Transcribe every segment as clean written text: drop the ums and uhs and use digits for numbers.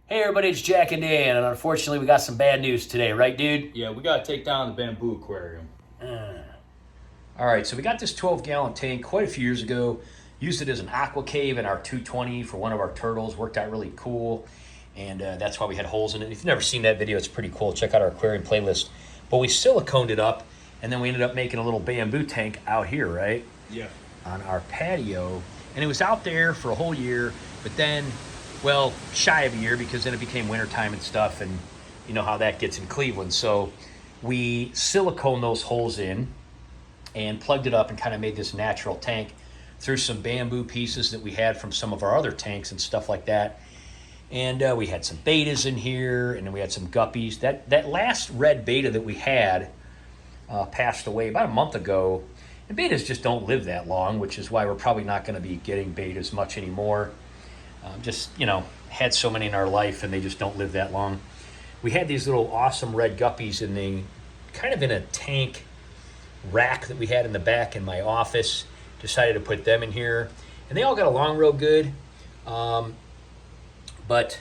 Hey everybody, it's Jack and Dan, and unfortunately we got some bad news today, right dude? Yeah, we gotta take down the Bamboo Aquarium. All right, so we got this 12-gallon tank quite a few years ago. Used it as an aqua cave in our 220 for one of our turtles. Worked out really cool, and that's why we had holes in it. If you've never seen that video, it's pretty cool. Check out our aquarium playlist. But we siliconed it up, and then we ended up making a little bamboo tank out here, right? Yeah. On our patio, and it was out there for a whole year, but then, well, shy of a year, because then it became wintertime and stuff, and you know how that gets in Cleveland. So we siliconed those holes in and plugged it up and kind of made this natural tank through some bamboo pieces that we had from some of our other tanks and stuff like that. And we had some bettas in here, and then we had some guppies. That last red betta that we had passed away about a month ago. And bettas just don't live that long, which is why we're probably not going to be getting bettas much anymore. Just, you know, had so many in our life, and they just don't live that long. We had these little awesome red guppies in the kind of in a tank rack that we had in the back in my office. Decided to put them in here, and they all got along real good. But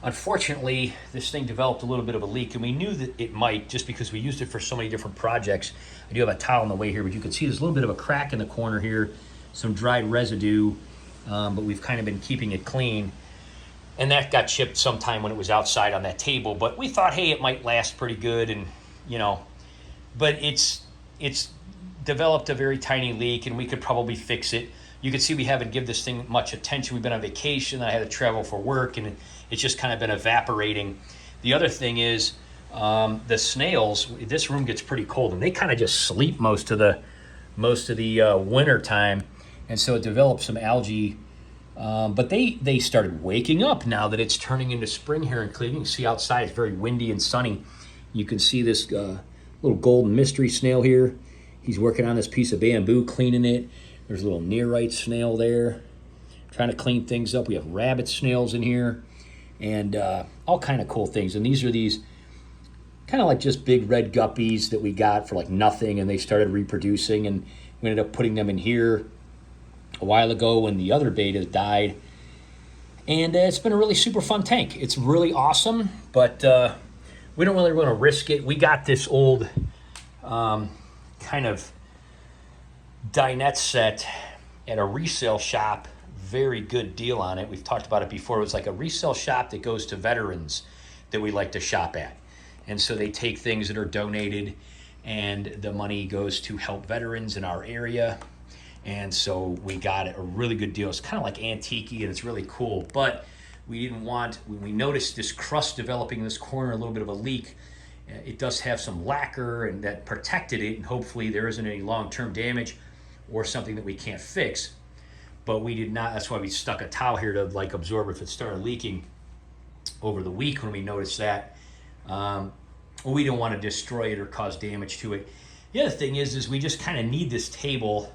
unfortunately, this thing developed a little bit of a leak, and we knew that it might just because we used it for so many different projects. I do have a towel in the way here, but you can see there's a little bit of a crack in the corner here, some dried residue, but we've kind of been keeping it clean. And that got chipped sometime when it was outside on that table, but we thought, hey, it might last pretty good, and you know, but it's developed a very tiny leak, and we could probably fix it. You can see we haven't given this thing much attention. We've been on vacation. I had to travel for work, and it's just kind of been evaporating. The other thing is the snails. This room gets pretty cold, and they kind of just sleep most of the winter time, and so it developed some algae. But they started waking up now that it's turning into spring here in Cleveland. You can see outside it's very windy and sunny. You can see this little golden mystery snail here. He's working on this piece of bamboo, cleaning it. There's a little nearite snail there, trying to clean things up. We have rabbit snails in here, and all kind of cool things. And these are these kind of like just big red guppies that we got for like nothing, and they started reproducing, and we ended up putting them in here a while ago when the other bettas died. And it's been a really super fun tank. It's really awesome, but we don't really want to risk it. We got this old kind of dinette set at a resale shop. Very good deal on it. We've talked about it before. It was like a resale shop that goes to veterans that we like to shop at. And so they take things that are donated, and the money goes to help veterans in our area. And so we got a really good deal. It's kind of like antique-y, and it's really cool. But we didn't want, when we noticed this crust developing in this corner, a little bit of a leak, it does have some lacquer, and that protected it, and hopefully there isn't any long-term damage or something that we can't fix. But we did not. That's why we stuck a towel here to like absorb if it started leaking over the week when we noticed that. We don't want to destroy it or cause damage to it. The other thing is we just kind of need this table.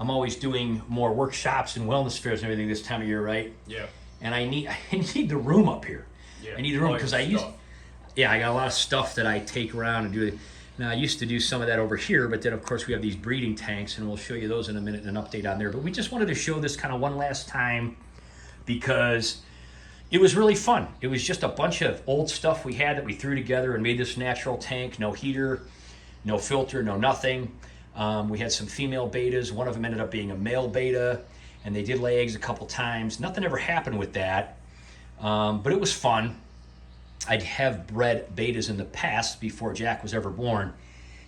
I'm always doing more workshops and wellness fairs and everything this time of year, right? Yeah. And I need the room up here. Yeah. I need the room because I got a lot of stuff that I take around and do. Now, I used to do some of that over here, but then, of course, we have these breeding tanks, and we'll show you those in a minute and an update on there. But we just wanted to show this kind of one last time because it was really fun. It was just a bunch of old stuff we had that we threw together and made this natural tank. No heater, no filter, no nothing. We had some female bettas. One of them ended up being a male betta, and they did lay eggs a couple times. Nothing ever happened with that, but it was fun. I'd have bred bettas in the past before Jack was ever born,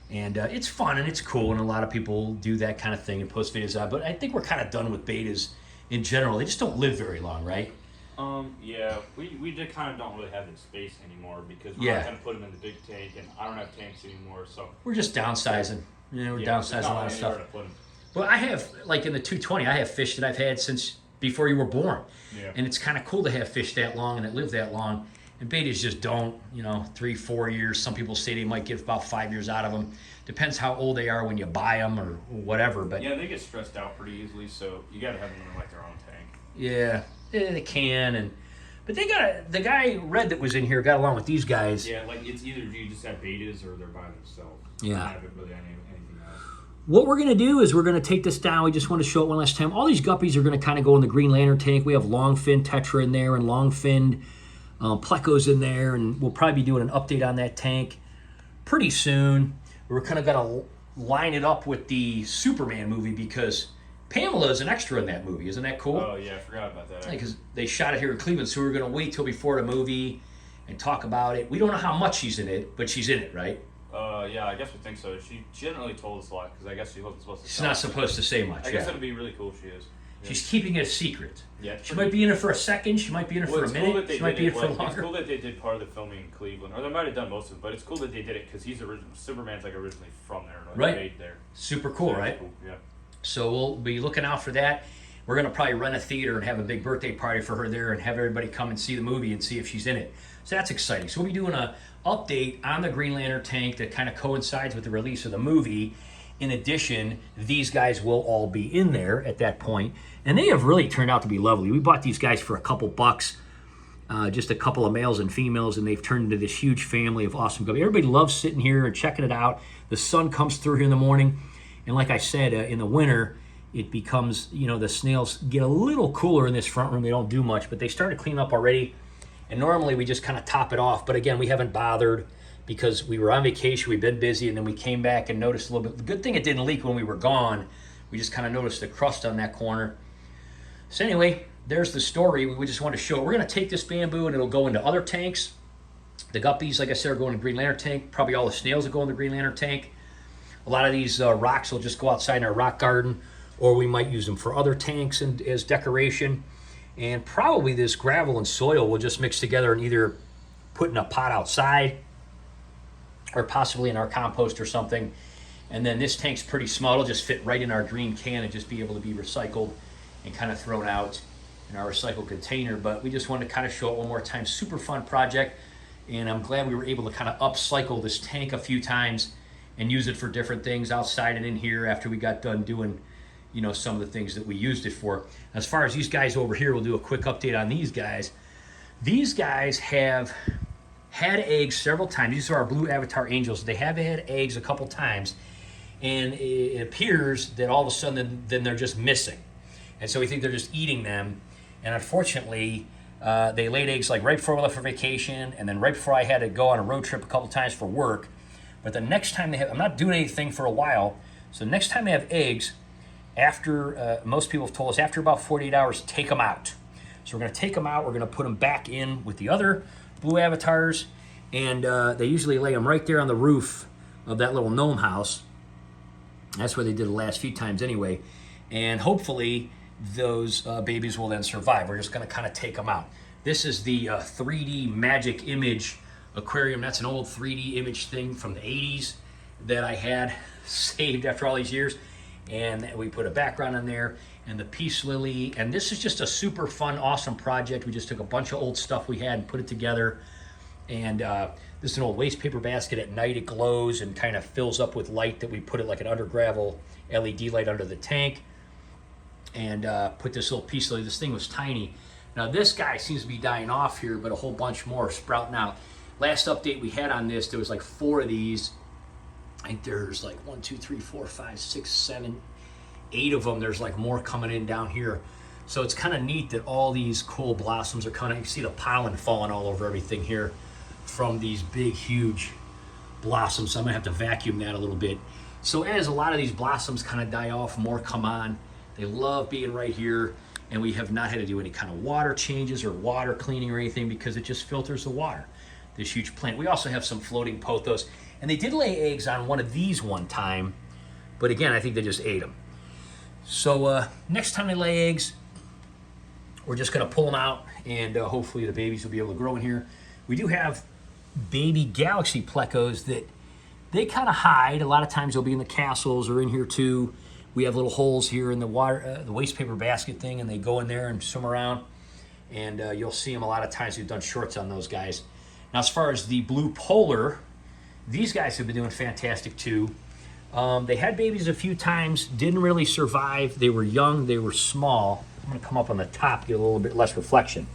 and it's fun and it's cool, and a lot of people do that kind of thing and post videos on. But I think we're kind of done with bettas in general. They just don't live very long, right? Yeah, we just kind of don't really have the space anymore because we're not going to put them in the big tank, and I don't have tanks anymore, so we're just downsizing. You know, we're downsizing a lot of stuff. Well, I have, like in the 220, I have fish that I've had since before you were born. Yeah. And it's kind of cool to have fish that long and that live that long. And bettas just don't, 3-4 years. Some people say they might get about 5 years out of them. Depends how old they are when you buy them or whatever. But yeah, they get stressed out pretty easily, so you got to have them in like their own tank. Yeah, they can. But they the guy Red that was in here got along with these guys. Yeah, like it's either you just have bettas or they're by themselves. Yeah. Not have it really anything else. What we're going to do is we're going to take this down. We just want to show it one last time. All these guppies are going to kind of go in the green lantern tank. We have long-finned tetra in there and long-finned Plecos in there, and we'll probably be doing an update on that tank pretty soon. We're kind of going to line it up with the Superman movie because Pamela is an extra in that movie. Isn't that cool? Oh, yeah, I forgot about that. Because they shot it here in Cleveland, so we're going to wait till before the movie and talk about it. We don't know how much she's in it, but she's in it, right? Yeah, I guess we think so. She didn't really told us a lot because I guess she wasn't supposed to. She's not supposed to say much. I guess it'd be really cool if she is. Yeah. She's keeping it a secret. Yeah, she might be in it for a second. She might be in it for a minute. She might be in it for longer. It's cool that they did part of the filming in Cleveland, or they might have done most of it. But it's cool that they did it because Superman's like originally from there, like right? Made there. Super cool, right? Cool. Yeah. So we'll be looking out for that. We're gonna probably rent a theater and have a big birthday party for her there, and have everybody come and see the movie and see if she's in it. So that's exciting. So we'll be doing a update on the Green Lantern tank that kind of coincides with the release of the movie. In addition, these guys will all be in there at that point, and they have really turned out to be lovely. We bought these guys for a couple bucks, just a couple of males and females, and they've turned into this huge family of awesome guys. Everybody loves sitting here and checking it out. The sun comes through here in the morning, and like I said, in the winter, it becomes, the snails get a little cooler in this front room. They don't do much, but they started cleaning up already. And normally we just kind of top it off. But again, we haven't bothered because we were on vacation. We've been busy. And then we came back and noticed a little bit. The good thing it didn't leak when we were gone. We just kind of noticed the crust on that corner. So anyway, there's the story. We just want to show. We're going to take this bamboo and it'll go into other tanks. The guppies, like I said, are going in the Green Lantern tank. Probably all the snails will go in the Green Lantern tank. A lot of these rocks will just go outside in our rock garden. Or we might use them for other tanks and as decoration. And probably this gravel and soil will just mix together and either put in a pot outside or possibly in our compost or something. And then this tank's pretty small. It'll just fit right in our green can and just be able to be recycled and kind of thrown out in our recycled container. But we just wanted to kind of show it one more time. Super fun project. And I'm glad we were able to kind of upcycle this tank a few times and use it for different things outside and in here after we got done doing some of the things that we used it for. As far as these guys over here, we'll do a quick update on these guys. These guys have had eggs several times. These are our blue avatar angels. They have had eggs a couple times, and it appears that all of a sudden then they're just missing. And so we think they're just eating them. And unfortunately, they laid eggs like right before we left for vacation, and then right before I had to go on a road trip a couple times for work. But the next time I'm not doing anything for a while, so next time they have eggs, after most people have told us after about 48 hours, take them out. So we're going to take them out. We're going to put them back in with the other blue avatars, and they usually lay them right there on the roof of that little gnome house. That's where they did the last few times anyway, and hopefully those babies will then survive. We're just going to kind of take them out. This is the 3D Magic Image Aquarium. That's an old 3D image thing from the 80s that I had saved after all these years. And we put a background on there and the peace lily. And this is just a super fun, awesome project. We just took a bunch of old stuff we had and put it together. And this is an old waste paper basket. At night it glows and kind of fills up with light that we put it like an under gravel LED light under the tank. And put this little peace lily. This thing was tiny. Now this guy seems to be dying off here, but a whole bunch more are sprouting out. Last update we had on this, there was like 4 of these. I think there's like 1, 2, 3, 4, 5, 6, 7, 8 of them. There's like more coming in down here. So it's kind of neat that all these cool blossoms are coming. You can see the pollen falling all over everything here from these big, huge blossoms. So I'm gonna have to vacuum that a little bit. So as a lot of these blossoms kind of die off, more come on. They love being right here. And we have not had to do any kind of water changes or water cleaning or anything because it just filters the water. This huge plant. We also have some floating pothos. And they did lay eggs on one of these one time, but again, I think they just ate them. So next time they lay eggs, we're just gonna pull them out and hopefully the babies will be able to grow in here. We do have baby galaxy plecos that they kind of hide. A lot of times they'll be in the castles or in here too. We have little holes here in the water, the waste paper basket thing, and they go in there and swim around. And you'll see them a lot of times. We've done shorts on those guys. Now, as far as the blue polar, these guys have been doing fantastic too. They had babies a few times, didn't really survive. They were young, they were small. I'm gonna come up on the top, get a little bit less reflection.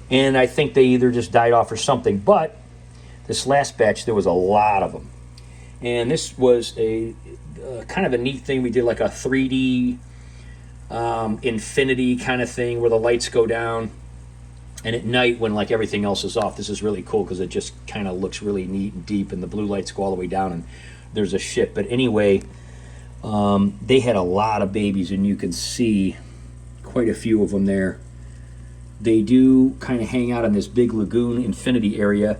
And I think they either just died off or something, but this last batch, there was a lot of them. And this was a kind of a neat thing. We did like a 3D infinity kind of thing where the lights go down And at night, when like everything else is off, this is really cool because it just kind of looks really neat and deep, and the blue lights go all the way down, and there's a ship. But anyway, they had a lot of babies, and you can see quite a few of them there. They do kind of hang out in this big lagoon infinity area,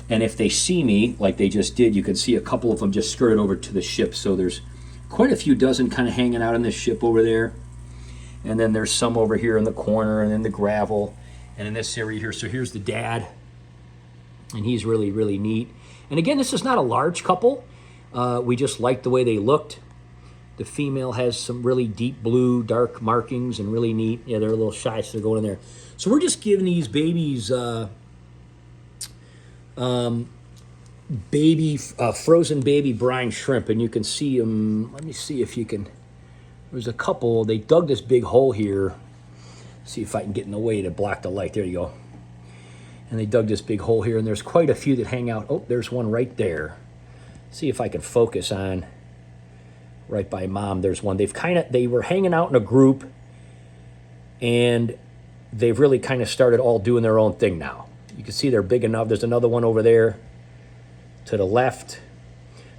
and if they see me, like they just did, you can see a couple of them just skirted over to the ship. So there's quite a few dozen kind of hanging out in this ship over there. And then there's some over here in the corner, and in the gravel, and in this area here. So here's the dad, and he's really, really neat. And again, this is not a large couple. We just liked the way they looked. The female has some really deep blue, dark markings, and really neat. Yeah, they're a little shy, so they're going in there. So we're just giving these babies frozen baby brine shrimp, and you can see them. Let me see if you can. There's a couple. They dug this big hole here. See if I can get in the way to block the light. There you go. And they dug this big hole here, and there's quite a few that hang out. Oh, there's one right there. See if I can focus on right by mom. There's one. They were hanging out in a group, and they've really kind of started all doing their own thing now. You can see they're big enough. There's another one over there to the left.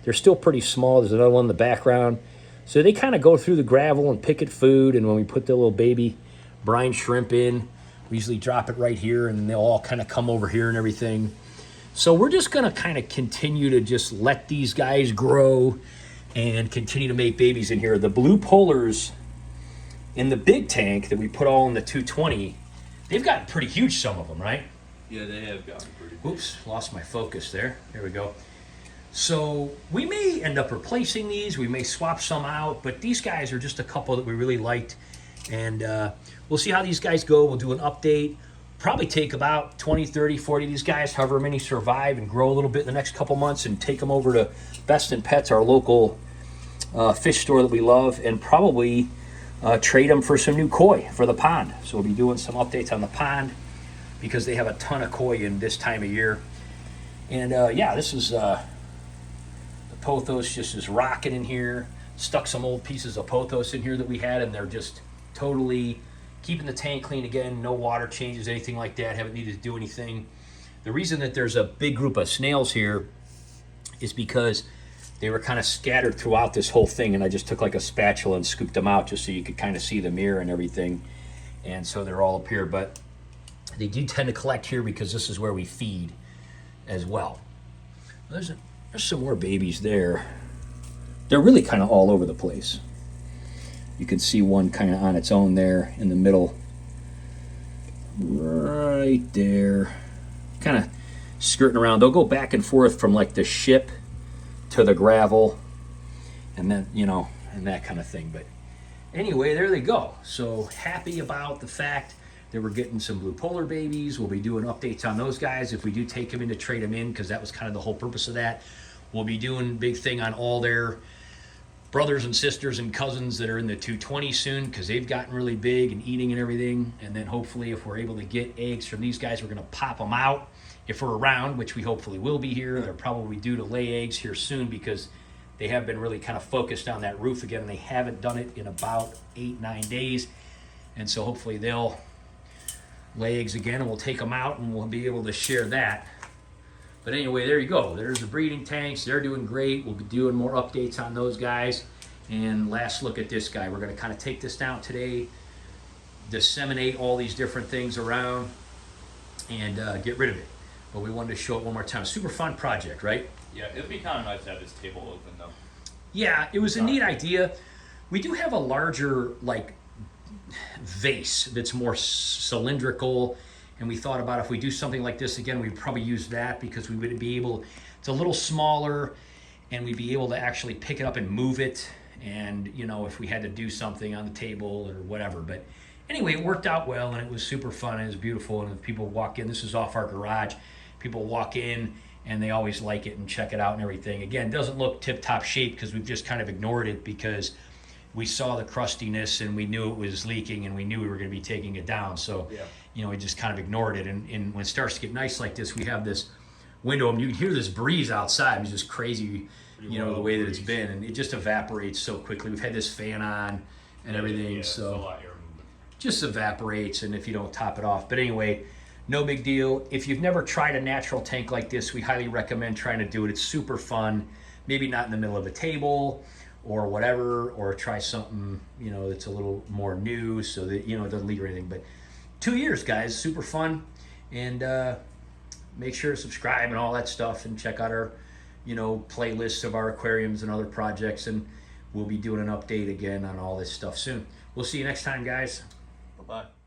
They're still pretty small. There's another one in the background. So they kind of go through the gravel and pick at food, and when we put the little baby brine shrimp in, we usually drop it right here, and then they'll all kind of come over here and everything. So we're just going to kind of continue to just let these guys grow and continue to make babies in here. The blue polars in the big tank that we put all in the 220, they've gotten pretty huge, some of them, right? Yeah, they have gotten pretty big. Oops, lost my focus there. There we go. So we may end up replacing these. We may swap some out, but these guys are just a couple that we really liked. And we'll see how these guys go. We'll do an update. Probably take about 20, 30, 40 of these guys, however many survive, and grow a little bit in the next couple months, and take them over to Best in Pets, our local fish store that we love, and probably trade them for some new koi for the pond. So we'll be doing some updates on the pond because they have a ton of koi in this time of year. And yeah, this is the pothos just is rocking in here. Stuck some old pieces of pothos in here that we had, and they're just totally keeping the tank clean again. No water changes, anything like that. Haven't needed to do anything. The reason that there's a big group of snails here is because they were kind of scattered throughout this whole thing, and I just took like a spatula and scooped them out just so you could kind of see the mirror and everything. And so they're all up here, but they do tend to collect here because this is where we feed as well. There's some more babies there. They're really kind of all over the place. You can see one kind of on its own there in the middle. Right there. Kind of skirting around. They'll go back and forth from like the ship to the gravel, and then, you know, and that kind of thing. But anyway, there they go. So happy about the fact that we're getting some blue polar babies. We'll be doing updates on those guys if we do take them in to trade them in, because that was kind of the whole purpose of that. We'll be doing a big thing on all their brothers and sisters and cousins that are in the 220 soon, because they've gotten really big and eating and everything. And then hopefully if we're able to get eggs from these guys, we're going to pop them out if we're around, which we hopefully will be here. They're probably due to lay eggs here soon because they have been really kind of focused on that roof again, and they haven't done it in about 8-9 days. And so hopefully they'll lay eggs again, and we'll take them out and we'll be able to share that. But anyway, there you go. There's the breeding tanks. They're doing great. We'll be doing more updates on those guys. And last look at this guy. We're going to kind of take this down today, disseminate all these different things around, and get rid of it. But we wanted to show it one more time. Super fun project, right? Yeah, it'd be kind of nice to have this table open, though. Yeah, it was a neat idea. We do have a larger, like, vase that's more cylindrical, and we thought about if we do something like this again, we'd probably use that because we would be able, it's a little smaller, and we'd be able to actually pick it up and move it, and, you know, if we had to do something on the table or whatever. But anyway, it worked out well, and it was super fun, and it was beautiful, and if people walk in, this is off our garage, people walk in, and they always like it and check it out and everything. Again, it doesn't look tip-top shape because we've just kind of ignored it because we saw the crustiness and we knew it was leaking and we knew we were going to be taking it down. So, yeah, you know, we just kind of ignored it. And when it starts to get nice like this, we have this window and you can hear this breeze outside. It's just crazy, you know, the way that it's been. And it just evaporates so quickly. We've had this fan on and everything. Yeah, so a lot of air movement. just evaporates, and if you don't top it off. But anyway, No big deal. If you've never tried a natural tank like this, we highly recommend trying to do it. It's super fun. Maybe not in the middle of a table or whatever, or try something, you know, that's a little more new so that, you know, it doesn't leak or anything. But 2 years, guys, super fun. And make sure to subscribe and all that stuff, and check out our, you know, playlists of our aquariums and other projects. And we'll be doing an update again on all this stuff soon. We'll see you next time, guys. Bye-bye.